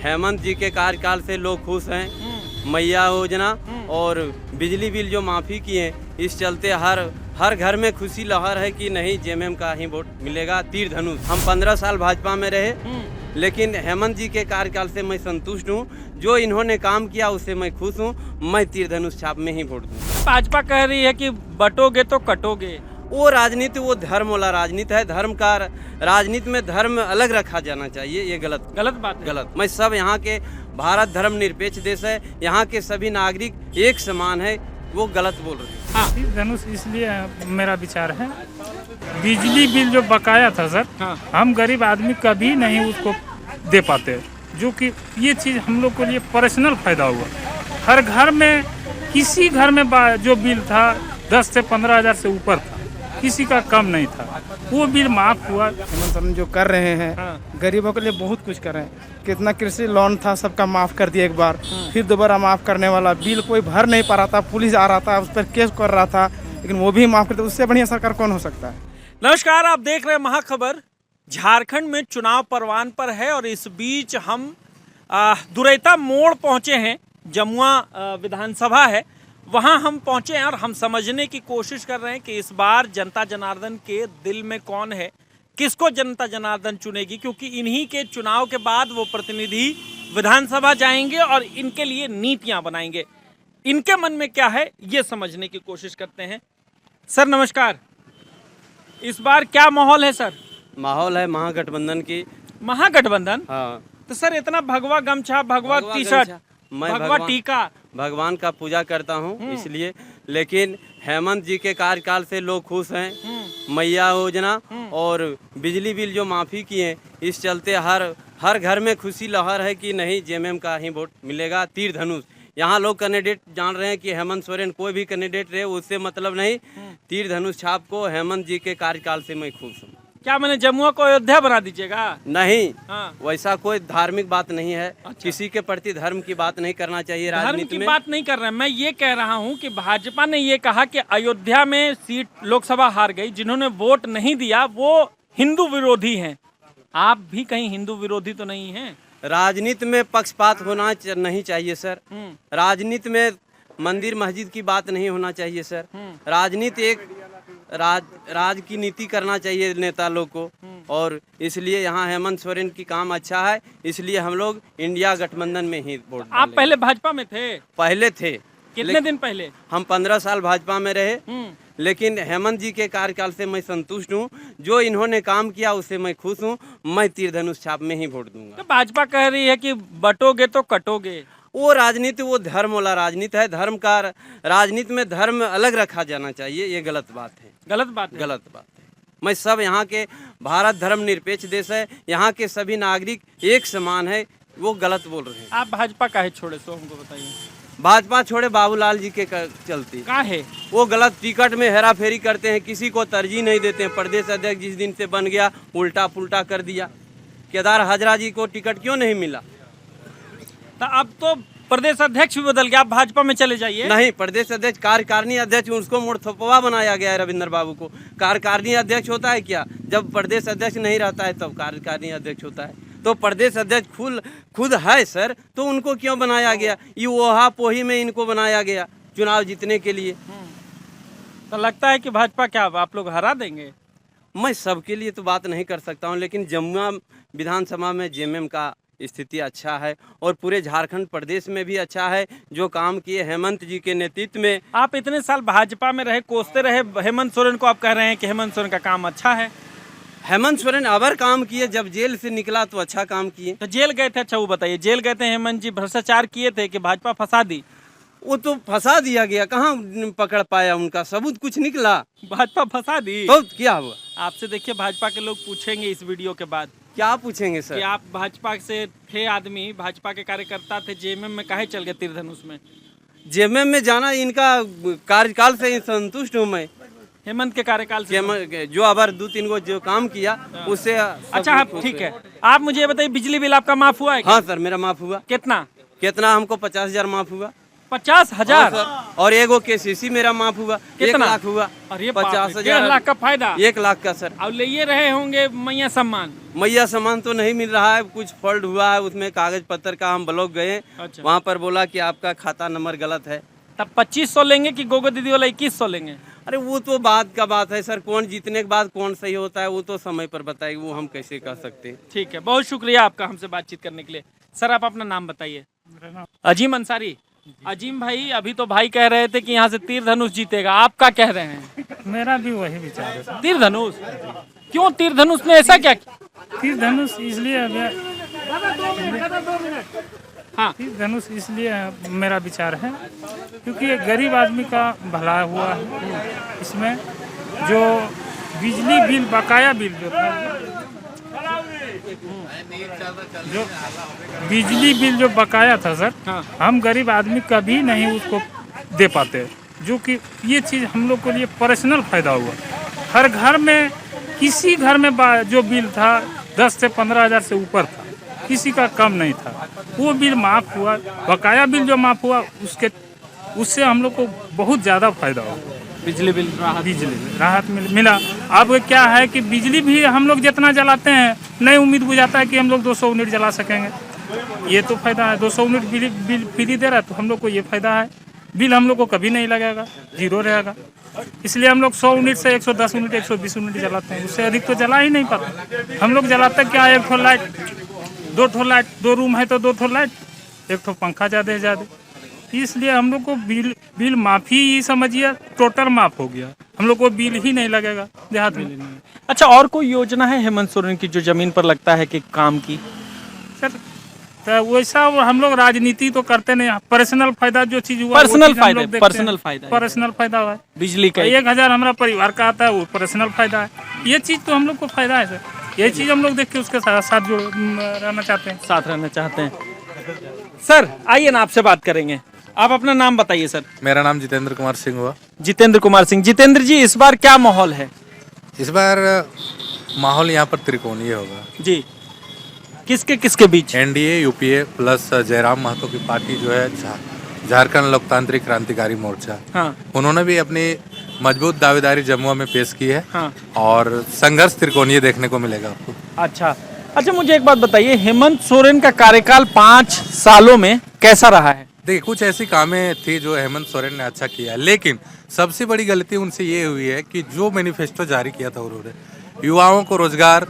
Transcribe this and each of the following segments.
हेमंत जी के कार्यकाल से लोग खुश हैं। मैया योजना और बिजली बिल जो माफ़ी किए, इस चलते हर घर में खुशी लहर है कि नहीं जेएमएम का ही वोट मिलेगा। तीर धनुष। हम 15 साल भाजपा में रहे, लेकिन हेमंत जी के कार्यकाल से मैं संतुष्ट हूँ। जो इन्होंने काम किया उससे मैं खुश हूँ। मैं तीर धनुष छाप में ही वोट दूँ। भाजपा कह रही है कि बटोगे तो कटोगे। वो राजनीति, वो धर्म वाला राजनीति है। धर्म का राजनीति में धर्म अलग रखा जाना चाहिए। ये गलत बात है। गलत। मैं सब यहाँ के, भारत धर्म निरपेक्ष देश है, यहाँ के सभी नागरिक एक समान है। वो गलत बोल रहे हैं। हाँ, तीर धनुष इसलिए मेरा विचार है, बिजली बिल जो बकाया था सर, हाँ। हम गरीब आदमी कभी नहीं उसको दे पाते, जो कि ये चीज़ हम लोग को लिए पर्सनल फायदा हुआ। हर घर में, किसी घर में जो बिल था 10 से 15 हज़ार से ऊपर था, किसी का कम नहीं था। वो बिल माफ हुआ। हेमंत सोरेन जो कर रहे हैं, हाँ। गरीबों के लिए बहुत कुछ कर रहे हैं। कितना कृषि लोन था सबका माफ कर दिया एक बार, फिर दोबारा माफ करने वाला। बिल कोई भर नहीं पा रहा था, पुलिस आ रहा था, उस पर केस कर रहा था, लेकिन वो भी माफ कर दिया। उससे बढ़िया सरकार कौन हो सकता है। नमस्कार, आप देख रहे हैं महाखबर। झारखंड में चुनाव परवान पर है और इस बीच हम दुरैता मोड़ पहुंचे हैं। जमुआ विधानसभा है, वहां हम पहुंचे हैं और हम समझने की कोशिश कर रहे हैं कि इस बार जनता जनार्दन के दिल में कौन है, किसको जनता जनार्दन चुनेगी, क्योंकि इन्हीं के चुनाव के बाद वो प्रतिनिधि विधानसभा जाएंगे और इनके लिए नीतियां बनाएंगे। इनके मन में क्या है ये समझने की कोशिश करते हैं। सर नमस्कार, इस बार क्या माहौल है सर? माहौल है महागठबंधन की। महागठबंधन? हाँ। तो सर इतना भगवा गमछा, भगवा टी शर्ट, भगवा टीका, भगवान का पूजा करता हूँ इसलिए। लेकिन हेमंत जी के कार्यकाल से लोग खुश हैं। मैया योजना और बिजली बिल जो माफ़ी किए, इस चलते हर घर में खुशी लहर है कि नहीं जेएमएम का ही वोट मिलेगा। तीर धनुष। यहाँ लोग कैंडिडेट जान रहे हैं कि हेमंत सोरेन कोई भी कैंडिडेट रहे उससे मतलब नहीं। तीर धनुष छाप को हेमंत जी के कार्यकाल से मैं खुश हूँ। क्या मैंने जमुआ को अयोध्या बना दीजिएगा? नहीं, हाँ। वैसा कोई धार्मिक बात नहीं है। अच्छा। किसी के प्रति धर्म की बात नहीं करना चाहिए राजनीति में। धर्म की बात नहीं कर रहे हैं। मैं ये कह रहा हूँ कि भाजपा ने ये कहा कि अयोध्या में सीट लोकसभा हार गई, जिन्होंने वोट नहीं दिया वो हिंदू विरोधी हैं। आप भी कहीं हिंदू विरोधी तो नहीं हैं? राजनीति में पक्षपात होना नहीं चाहिए सर। राजनीति में मंदिर मस्जिद की बात नहीं होना चाहिए सर। राजनीति एक राज की नीति करना चाहिए नेता लोग को, और इसलिए यहाँ हेमंत सोरेन की काम अच्छा है, इसलिए हम लोग इंडिया गठबंधन में ही वोट। आप पहले भाजपा में थे? पहले थे। कितने दिन पहले? हम 15 साल भाजपा में रहे, लेकिन हेमंत जी के कार्यकाल से मैं संतुष्ट हूँ। जो इन्होंने काम किया उससे मैं खुश हूँ। मैं तीर धनुष छाप में ही वोट दूंगा। तो भाजपा कह रही है कि बटोगे तो कटोगे। वो राजनीति, वो धर्म वाला राजनीति है। धर्म का राजनीति में धर्म अलग रखा जाना चाहिए। ये गलत बात है। गलत बात है। मैं सब यहाँ के, भारत धर्म निरपेक्ष देश है, यहाँ के सभी नागरिक एक समान है। वो गलत बोल रहे हैं। आप भाजपा काहे छोड़े, सो हमको बताइए। भाजपा छोड़े बाबूलाल जी के चलती। काहे? वो गलत टिकट में हेरा फेरी करते हैं, किसी को तरजीह नहीं देते हैं। प्रदेश अध्यक्ष जिस दिन से बन गया उल्टा पुल्टा कर दिया। केदार हाजरा जी को टिकट क्यों नहीं मिला? तो अब तो प्रदेश अध्यक्ष भी बदल गया, आप भाजपा में चले जाइए। नहीं, प्रदेश अध्यक्ष, कार्यकारिणी अध्यक्ष, उसको मुड़थपवा बनाया गया है रविंद्र बाबू को। कार्यकारिणी अध्यक्ष होता है क्या? जब प्रदेश अध्यक्ष नहीं रहता है तब कार्यकारिणी अध्यक्ष होता है। तो प्रदेश अध्यक्ष खुद है सर, तो उनको क्यों बनाया गया? ये ओहा पोही में इनको बनाया गया चुनाव जीतने के लिए। तो लगता है कि भाजपा क्या आप लोग हरा देंगे? मैं सबके लिए तो बात नहीं कर सकता हूँ, लेकिन जमुआ विधानसभा में जेएमएम का स्थिति अच्छा है और पूरे झारखंड प्रदेश में भी अच्छा है। जो काम किए हेमंत जी के नेतृत्व में। आप इतने साल भाजपा में रहे, कोसते रहे हेमंत सोरेन को, आप कह रहे हैं कि हेमंत सोरेन का काम अच्छा है। हेमंत सोरेन अबर काम किए, जब जेल से निकला तो अच्छा काम किए। तो जेल गए थे? अच्छा वो बताइए, जेल गए थे हेमंत जी, भ्रष्टाचार किए थे कि भाजपा फंसा दी? वो तो फंसा दिया गया, कहाँ पकड़ पाया, उनका सबूत कुछ निकला। भाजपा फंसा दी तो क्या हुआ? आपसे देखिए भाजपा के लोग पूछेंगे इस वीडियो के बाद। क्या पूछेंगे सर? कि आप भाजपा से थे आदमी, भाजपा के कार्यकर्ता थे, जेएमएम में काहे चल गए तीर धनुष में? जेएमएम में जाना इनका कार्यकाल से संतुष्ट हूँ मैं। हेमंत के कार्यकाल से जो अबर 2-3 गो जो काम किया उससे। अच्छा ठीक है, आप मुझे बताइए बिजली बिल आपका माफ हुआ है? हाँ सर, मेरा माफ हुआ। कितना? हमको 50,000 माफ हुआ। 50,000। सर, और एगो केसीसी मेरा माफ हुआ, 1 कितना? लाख हुआ। अरे 50,000। 1.5 लाख का फायदा। 1 लाख का सर। अब ले ये रहे होंगे मैया सम्मान। मैया सामान तो नहीं मिल रहा है, कुछ फॉल्ट हुआ है उसमें, कागज पत्र का हम ब्लॉक गए। अच्छा। वहाँ पर बोला कि आपका खाता नंबर गलत है। तब 2500 लेंगे कि गोगो दीदी वाला 2100 लेंगे? अरे वो तो बाद का बात है सर, कौन जीतने के बाद कौन सही होता है वो तो समय पर बताएगी, वो हम कैसे कह सकते हैं। ठीक है, बहुत शुक्रिया आपका हमसे बातचीत करने के लिए। सर आप अपना नाम बताइए। अजीम अंसारी। अजीम भाई, अभी तो भाई कह रहे थे कि यहाँ से तीर धनुष जीतेगा, आप क्या कह रहे हैं? मेरा भी वही विचार है सर। तीर धनुष? क्यों तीर धनुष ने ऐसा क्या किया? तीर धनुष इसलिए हाँ, तीर धनुष इसलिए मेरा विचार है क्योंकि ये गरीब आदमी का भला हुआ है। इसमें जो बिजली बिल, बकाया बिल जो था, जो बिजली बिल जो बकाया था सर, हाँ। हम गरीब आदमी कभी नहीं उसको दे पाते, जो कि ये चीज़ हम लोग के लिए पर्सनल फायदा हुआ। हर घर में, किसी घर में जो बिल था 10 से 15 हज़ार से ऊपर था, किसी का कम नहीं था। वो बिल माफ़ हुआ, बकाया बिल जो माफ़ हुआ उससे हम लोग को बहुत ज़्यादा फायदा हुआ। बिजली बिल राहत मिला। अब क्या है कि बिजली भी हम लोग जितना जलाते हैं, नहीं उम्मीद बुझाता है कि हम लोग 200 यूनिट जला सकेंगे। ये तो फायदा है, 200 यूनिट बिल फ्री दे रहा है तो हम लोग को ये फायदा है। बिल हम लोग को कभी नहीं लगेगा, जीरो रहेगा। इसलिए हम लोग 100 यूनिट से 110 यूनिट 120 यूनिट जलाते हैं, उससे अधिक तो जला ही नहीं पाते। हम लोग जलाते क्या, 1 ठो लाइट, 2 ठो लाइट, 2 रूम है तो 2 ठो लाइट, 1 ठो पंखा ज़्यादा से ज़्यादा। इसलिए हम लोग को बिल माफ़ी ही समझिए, टोटल माफ़ हो गया, हम लोग को बिल ही नहीं लगेगा देहात में। अच्छा, और कोई योजना है हेमंत सोरेन की जो जमीन पर लगता है कि काम की? सर तो वैसा हम लोग राजनीति तो करते नहीं, पर्सनल फायदा जो चीज हुआ, पर्सनल फायदा, पर्सनल फायदा हुआ है। बिजली का 1000 हमारा परिवार का आता है, वो पर्सनल फायदा है। ये चीज तो हम लोग को फायदा है सर, ये चीज हम लोग देख के उसके साथ जो रहना चाहते हैं, साथ रहना चाहते हैं। सर आइए ना, आपसे बात करेंगे। आप अपना नाम बताइए सर। मेरा नाम जितेंद्र कुमार सिंह हुआ। जितेंद्र कुमार सिंह। जितेंद्र जी, इस बार क्या माहौल है? इस बार माहौल यहाँ पर त्रिकोणीय होगा जी। किसके किसके बीच? NDA, UPA plus Jairam Mahato की पार्टी जो है झारखंड लोकतांत्रिक क्रांतिकारी मोर्चा, हाँ। उन्होंने भी अपनी मजबूत दावेदारी जमुआ में पेश की है। हाँ। और संघर्ष त्रिकोणीय देखने को मिलेगा आपको। अच्छा, मुझे एक बात बताइए, हेमंत सोरेन का कार्यकाल 5 सालों में कैसा रहा है? देखिए, कुछ ऐसी कामें थी जो हेमंत सोरेन ने अच्छा किया, लेकिन सबसे बड़ी गलती उनसे ये हुई है कि जो मैनिफेस्टो जारी किया था उन्होंने, युवाओं को रोजगार,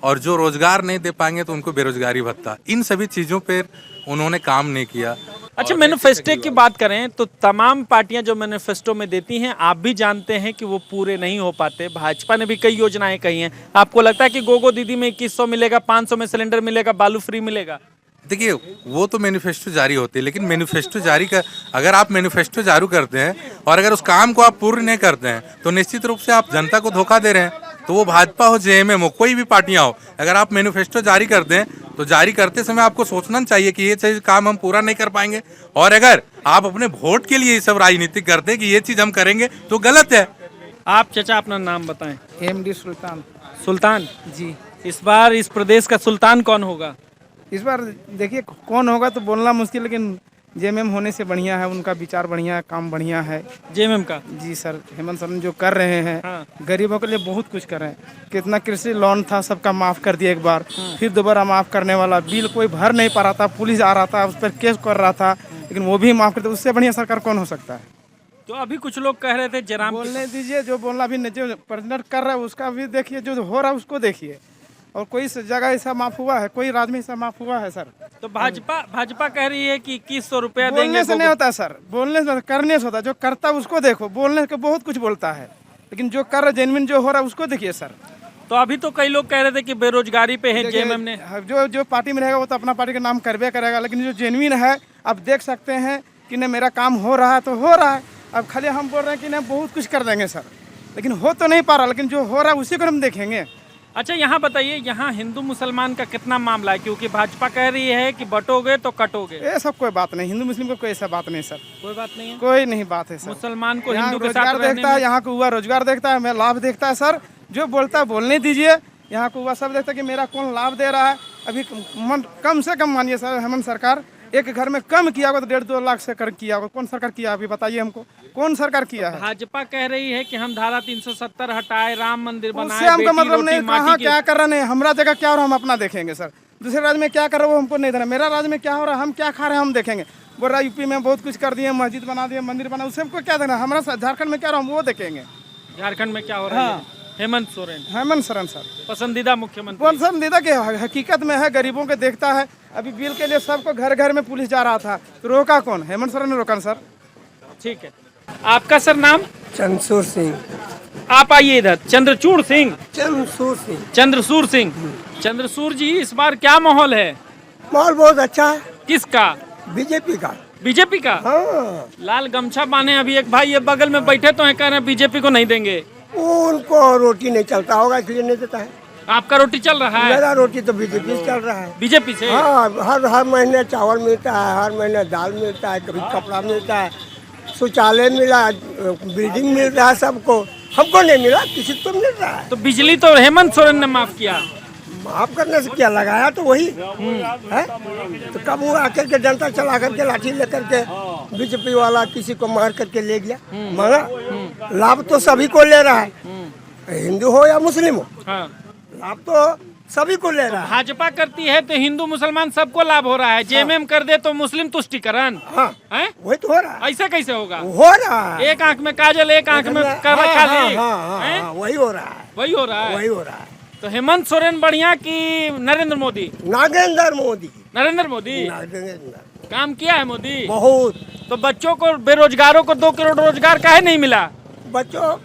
और जो रोजगार नहीं दे पाएंगे तो उनको बेरोजगारी भत्ता, इन सभी चीजों पर उन्होंने काम नहीं किया। अच्छा, मैनिफेस्टो की बात करें तो तमाम पार्टियां जो मैनिफेस्टो में देती हैं, आप भी जानते हैं कि वो पूरे नहीं हो पाते। भाजपा ने भी कई योजनाएं कही हैं। आपको लगता है कि गोगो दीदी में 2100 मिलेगा, 500 में सिलेंडर मिलेगा, बालू फ्री मिलेगा? देखिए, वो तो मैनिफेस्टो जारी होती है, लेकिन मैनिफेस्टो जारी कर, अगर आप मैनिफेस्टो जारी करते हैं और अगर उस काम को आप पूर्ण नहीं करते हैं तो निश्चित रूप से आप जनता को धोखा दे रहे हैं। तो वो भाजपा हो, जेएमएम हो, कोई भी पार्टियां हो, अगर आप मैनिफेस्टो जारी करते हैं तो जारी करते समय आपको सोचना चाहिए कि ये चीज काम हम पूरा नहीं कर पाएंगे। और अगर आप अपने वोट के लिए ये सब राजनीति करते हैं कि ये चीज हम करेंगे तो गलत है। आप चाचा अपना नाम बताएं। एमडी सुल्तान। सुल्तान जी। इस बार इस प्रदेश का सुल्तान कौन होगा? इस बार देखिए कौन होगा तो बोलना मुश्किल, लेकिन जेएमएम होने से बढ़िया है, उनका विचार बढ़िया है, काम बढ़िया है। जेएमएम का? जी सर, हेमंत सोरेन जो कर रहे हैं, हाँ। गरीबों के लिए बहुत कुछ कर रहे हैं। कितना कृषि लोन था सबका माफ़ कर दिया एक बार, फिर दोबारा माफ़ करने वाला। बिल कोई भर नहीं पा रहा था, पुलिस आ रहा था उस पर केस कर रहा था, लेकिन वो भी माफ़ करते। उससे बढ़िया सरकार कौन हो सकता है? तो अभी कुछ लोग कह रहे थे जयराम, बोलने दीजिए, जो बोलना भी नहीं, जो पर्सनल कर रहा है उसका भी देखिए, जो हो रहा है उसको देखिए। और कोई जगह ऐसा माफ हुआ है, कोई राज्य में ऐसा माफ हुआ है सर? तो भाजपा कह रही है कि 2100 रुपया देंगे। बोलने से नहीं होता सर, बोलने से करने से होता। जो करता है उसको देखो, बोलने के बहुत कुछ बोलता है, लेकिन जो कर रहा है, जेन्युइन जो हो रहा है उसको देखिए सर। तो अभी तो कई लोग कह रहे थे कि बेरोजगारी पे है जेएमएम ने। जो पार्टी में रहेगा वो तो अपना पार्टी का नाम करवे करेगा, लेकिन जो जेन्युइन है आप देख सकते हैं कि नहीं मेरा काम हो रहा है तो हो रहा है। अब खाली हम बोल रहे हैं कि नहीं बहुत कुछ कर देंगे सर, लेकिन हो तो नहीं पा रहा, लेकिन जो हो रहा है उसी को हम देखेंगे। अच्छा, यहाँ बताइए, यहाँ हिंदू मुसलमान का कितना मामला है? क्योंकि भाजपा कह रही है कि बटोगे तो कटोगे। ये सब कोई बात नहीं, हिंदू मुस्लिम को कोई ऐसा बात नहीं सर। कोई बात नहीं है, कोई नहीं बात है सर। मुसलमान को यहाँ हिंदू के साथ रोजगार देखता है, यहाँ को हुआ रोजगार देखता है, मैं लाभ देखता है सर। जो बोलता है बोलने दीजिए, यहाँ को हुआ सब देखता है कि मेरा कौन लाभ दे रहा है। अभी कम से कम मानिए सर, हेमंत सरकार एक घर में कम किया होगा तो 1.5-2 लाख से कर किया होगा। कौन सरकार किया अभी बताइए हमको, कौन सरकार किया है? भाजपा कह रही है कि हम धारा 370 हटाए, राम मंदिर बनाए, उससे हमको बेटी मतलब रोटी नहीं, माटी कहाँ की- क्या कर रहे हैं, हमारा जगह क्या हो रहा है हम अपना देखेंगे सर। दूसरे राज्य में क्या कर रहे हो वो हमको नहीं देना, मेरा राज्य में क्या हो रहा है हम क्या खा रहे हैं हम देखेंगे। बोल रहा यूपी में बहुत कुछ कर दिए, मस्जिद बना दिए, मंदिर बना, उससे हमको क्या देना, हमारा झारखंड में क्या रहा हम वो देखेंगे। झारखंड में क्या हो रहा है? हेमंत सोरेन हेमंत सोरेन सर पसंदीदा मुख्यमंत्री। पसंदीदा के हकीकत में है, गरीबों के देखता है। अभी बिल के लिए सबको घर घर में पुलिस जा रहा था, तो रोका कौन? हेमंत सोरेन ने रोका ना सर। ठीक है, आपका सर नाम? चंद्रसूर सिंह। आप आइए इधर। चंद्रचूड़ सिंह, चंद्रसूर सिंह। चंद्रसूर सिंह। चंद्रसूर जी, इस बार क्या माहौल है? माहौल बहुत अच्छा है, किसका? बीजेपी का। बीजेपी का? हाँ, लाल गमछा बांधे अभी एक भाई ये बगल में बैठे तो हैं, कह रहे हैं बीजेपी को नहीं देंगे। वो उनको रोटी नहीं चलता होगा इसलिए नहीं देता है। आपका रोटी चल रहा है मेरा रोटी तो बीजेपी से चल रहा है। बीजेपी से? हाँ, हर महीने चावल मिलता है, हर महीने दाल मिलता है, कभी कपड़ा मिलता है, शौचालय मिला, बिल्डिंग मिल रहा है सबको। हमको नहीं मिला, किसी को मिल रहा है। तो बिजली तो हेमंत सोरेन ने माफ किया। माफ करने से क्या, लगाया तो वही है। तो कब वो आकर के जनता चला करके लाठी लेकर के बीजेपी वाला किसी को मार करके ले गया? मगर लाभ तो सभी को ले रहा है, हिंदू हो या मुस्लिम हो, हाँ। लाभ तो सभी को ले रहा है। भाजपा करती है तो हिंदू मुसलमान सबको लाभ हो रहा है, जेएमएम कर दे तो मुस्लिम तुष्टिकरण। हाँ, हैं? वही तो हो रहा है। ऐसा कैसे होगा? हो रहा है, एक आंख में काजल, एक आंख में हाँ, काली। हाँ, हैं? हाँ, वही हो रहा है, वही हो रहा है। वही हो रहा है। तो हेमंत सोरेन बढ़िया कि नरेंद्र मोदी? नागेंद्र मोदी। नरेंद्र मोदी नागेंद्र काम किया है मोदी। बहुत। तो बच्चों को, बेरोजगारों को 2 करोड़ रोजगार काहे नहीं मिला? बच्चों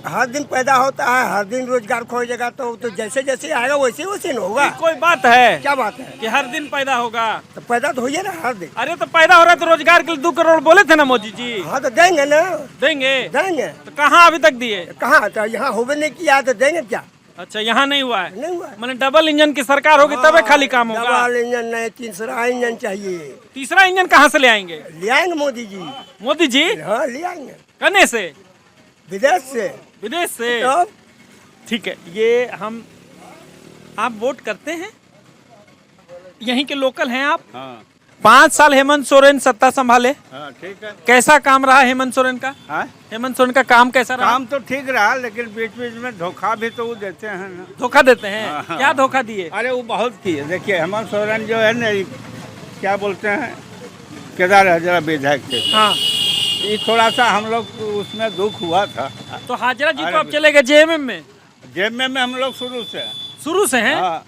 हर दिन पैदा होता है, हर दिन रोजगार खोजेगा तो जैसे जैसे आएगा वैसे वैसे न होगा। कोई बात है क्या बात है कि हर दिन पैदा होगा? तो पैदा तो होइए ना हर दिन। अरे तो पैदा हो रहा है तो रोजगार के लिए 2 करोड़ बोले थे ना मोदी जी, हाँ तो देंगे ना, देंगे। देंगे। तो कहाँ अभी तक दिए? कहाँ, तो यहाँ होवे नहीं किया तो देंगे क्या? अच्छा, यहाँ नहीं हुआ है? नहीं हुआ है। मैंने डबल इंजन की सरकार होगी तबे खाली काम होगा। डबल इंजन नहीं, तीसरा इंजन चाहिए। तीसरा इंजन कहाँ से ले आएंगे ले आएंगे मोदी जी। मोदी जी? हाँ ले आएंगे, कने से? विदेश से, विदेश से? तो ठीक है, ये हम, आप वोट करते हैं? यहीं के लोकल हैं आप? हाँ 5 साल हेमंत सोरेन सत्ता संभाले, हाँ ठीक है। कैसा काम रहा हेमंत सोरेन का? हाँ? हेमंत सोरेन का काम कैसा रहा? काम तो ठीक रहा, लेकिन बीच बीच में धोखा भी तो वो देते हैं ना। धोखा देते हैं? हाँ। क्या धोखा दिए? अरे वो बहुत किए। देखिए हेमंत सोरेन जो है ना, ये क्या बोलते हैं, केदार हजरा विधायक थे, हाँ। ये थोड़ा सा हम लोग को उसमें दुख हुआ था। तो हाजरा जी को अरे अब चले गए जेएमएम में? जेब में हम लोग शुरू से हैं? हाँ।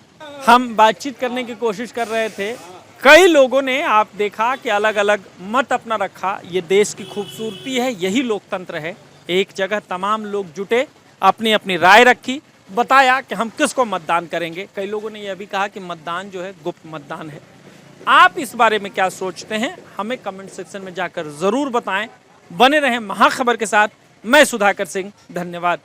हम बातचीत करने की कोशिश कर रहे थे, कई लोगों ने, आप देखा कि अलग अलग मत अपना रखा। ये देश की खूबसूरती है, यही लोकतंत्र है। एक जगह तमाम लोग जुटे, अपनी अपनी राय रखी, बताया कि हम किसको मतदान करेंगे। कई लोगों ने यह भी कहा कि मतदान जो है गुप्त मतदान है। आप इस बारे में क्या सोचते हैं, हमें कमेंट सेक्शन में जाकर जरूर बताएं। बने रहें महाखबर के साथ। मैं सुधाकर सिंह, धन्यवाद।